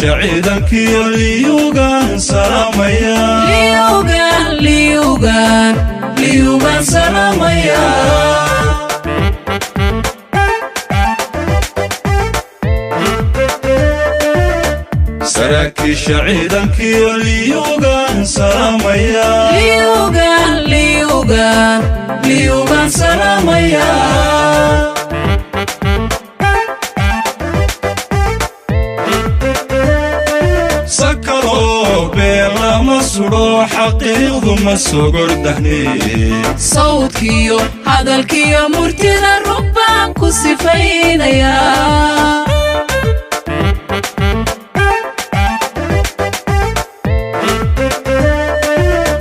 شعيدك ليوغان سلاميا ليوغان سلاميا سراكي شعيدك ليوغان سلاميا ليوغان سلاميا سكروا بلا مسرو حقيقض مسوغر دهني صوتكيو هذا الكيو مرتنا ربان كسفين يا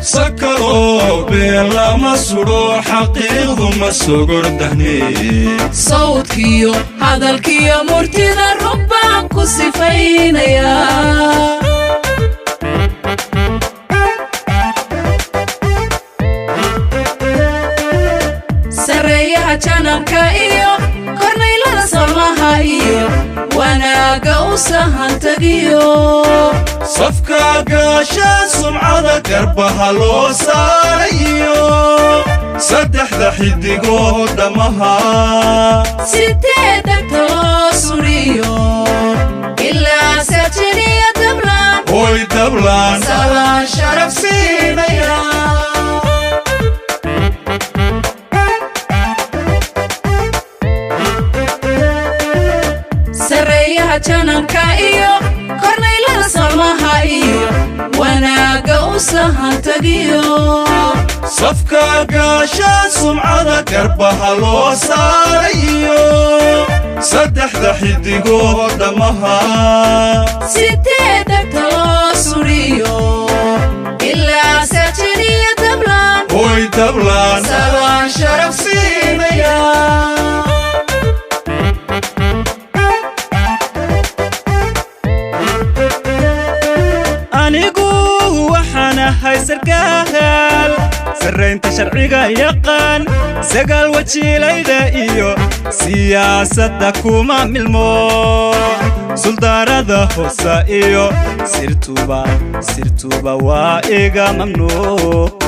سكروا بلا مسرو حقيقض مسوغر دهني صوتكيو هذا الكيو مرتنا ربان كسفين يا janabka iyo kornaylada samaha iyo wanaaga u sahan tagiyo safka gaasha sumcada garbaha loo saarayo saddexda xidigood damaha sideeda loo suriyo ilaa sajiniya dablaan hoy dablaan salaan sharaf siinaya janabka iyo kornaylada samaha iyo wanaaga u sahan tagiyo safka gaasha sumcada garbaha loo saarayo saddexda xidigood damaha sideeda loo suriyo ilaa sajiniya dablaan hoy dablaan salaan sharaf siinaya sarkaal sarreynta sharciga yaqaan sagaal wajiilayda iyo siyaasadda kuma milmo suldaarada hoosa iyo sirtuba waa iga mamnuuc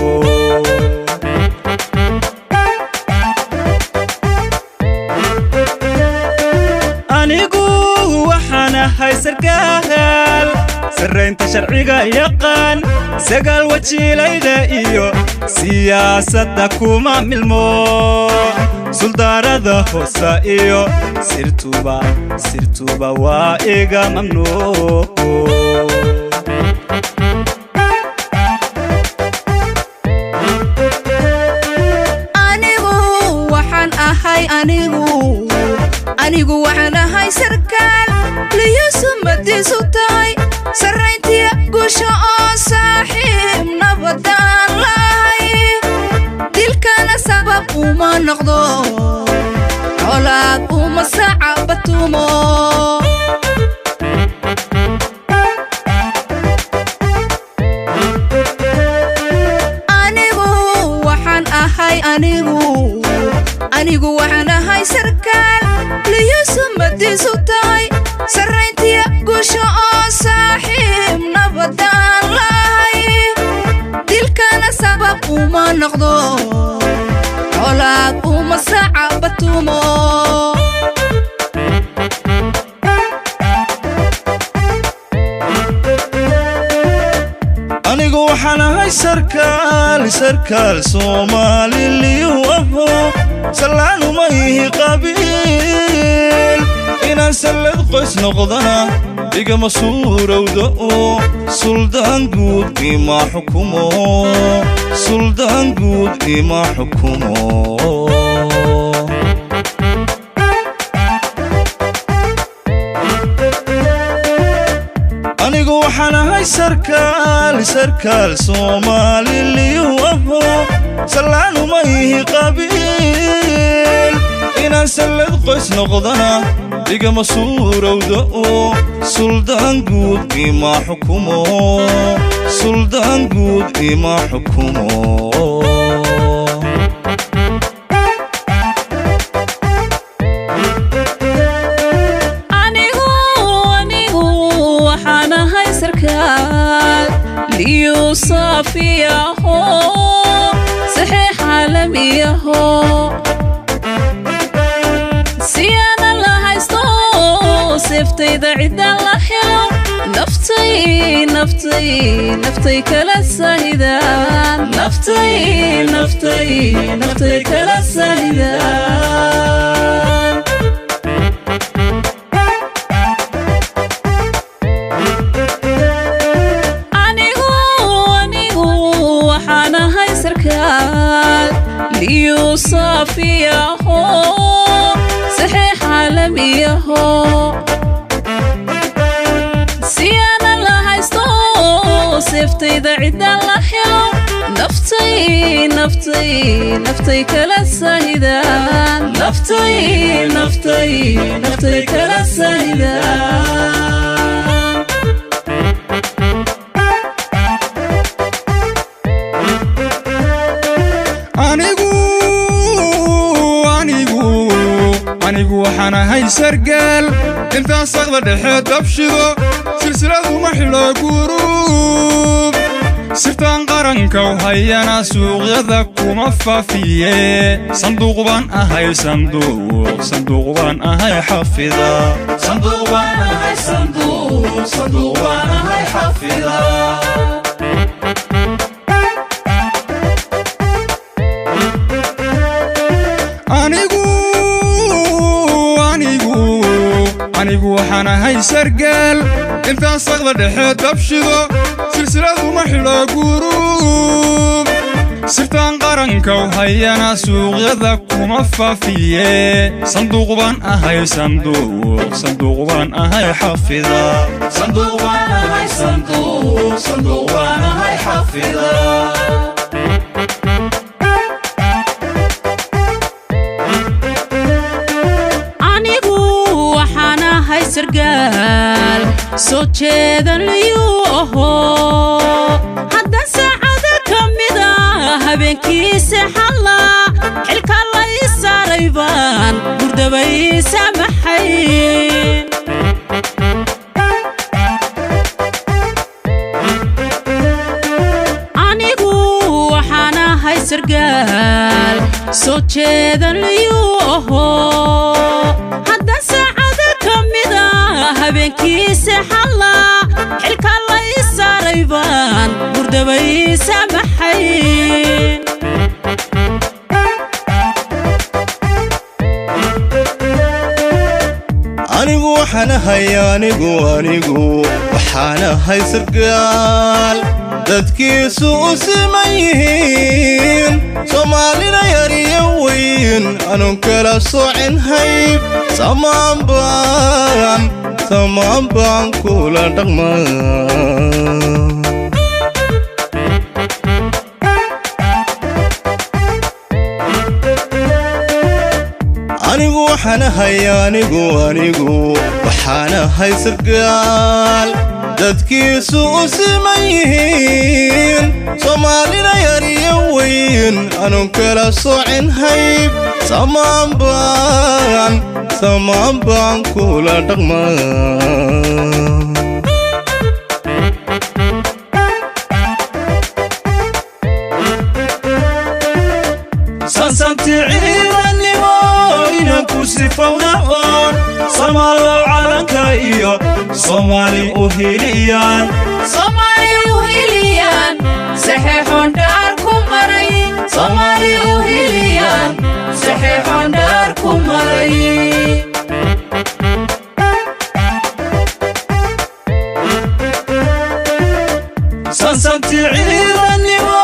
anigu waxaan ahay sarkaal sarreynta sharciga yaqaan sagaal wajiilayda iyo siyaasadda kuma milmo suldaarada hoosa iyo sirtuba waa iga mamnuuc anigu waxaan ahay sarkaal liyuusumadiisu tahay sarrayntiya guusha oo saaxiib nabadaan lahay dilkana sabab uma noqdo colaad uma sacabatumo anigu waxaan ahay sarkaal liyuusumadiisu tahay sarrayntiya guusha oo saaxiib nabadaan lahay dilkana sabab uma noqdo colaad uma sacabatumo anigu waxaan ahay sarkaal Soomaali liyu aho salaanu ma ihi qabiil inaan salad qoys noqdana igama suurowda oo suldaan guud ima xukumo anigu waxaan ahay sarkaal Soomaali liyu aho salaanu ma ihi qabiil inaan salad qoys noqdana igama suurowda oo suldaan guud ima xukumo anigu waxaan caalamiyaho siyana la haysto seeftayda cidda la helo naftay kala saahidaan naftay kala saahidaan anigu waxaan ahay sarkaal liyu saafiyaho saxiix caalamiyaho seeftayda cidda la helo naftay kala saahidaan naftay kala saahidaan anigu waxaan ahay sargaal intaan saqda dhexeed dabshido silsiladu ma xilo guruub sirtaan qaranka u hayana suuqyada kuma faafiye sanduuq baan ahay xafida anigu waxaan ahay sargaal intaan saqda dhexeed dabshido silsiladu ma xilo guruub sirtaan qaranka u hayana suuqyada kuma faafiye sanduuq baan ahay xafida sargaal soo jeedan liyuu aho haddan saacada ka mida habeenkiisa xalla xilka la ii saaray baan gurdabay samaxayn anigu waxaan ahay sargaal soo jeedan liyuu aho habeenkiisa xalla xilka la ii saaray baan gurdabay samaxayn anigu waxaan ahay sargaal dadkiisu u siman yihiin soomaalina yar iyo weyn anun kala soocin hayb samaan baan kula dhaqmaa anigu waxaan ahay sargaal dadkiisu u siman yihiin soomaalina yar iyo weyn anun kala soocin hayb samaan baan kula dhaqmaa sifawnaon Somalo calanka iyo Somali uhiliyan saxeexoon dhaar ku maray Somali uhiliyan saxeexoon dhaar ku maray sansanti ciidanimo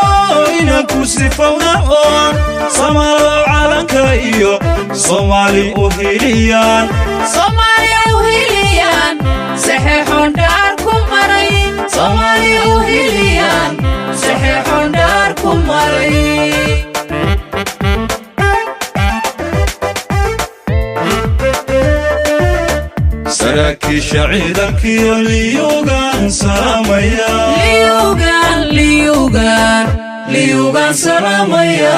inanku sifawnaon Somalo calanka iyo Somali uhiliyan saxeexoon dhaar ku maray Somali uhiliyan saxeexoon dhaar ku maray saraakiisha ciidankiyo liyugan salamaya liyugan salamaya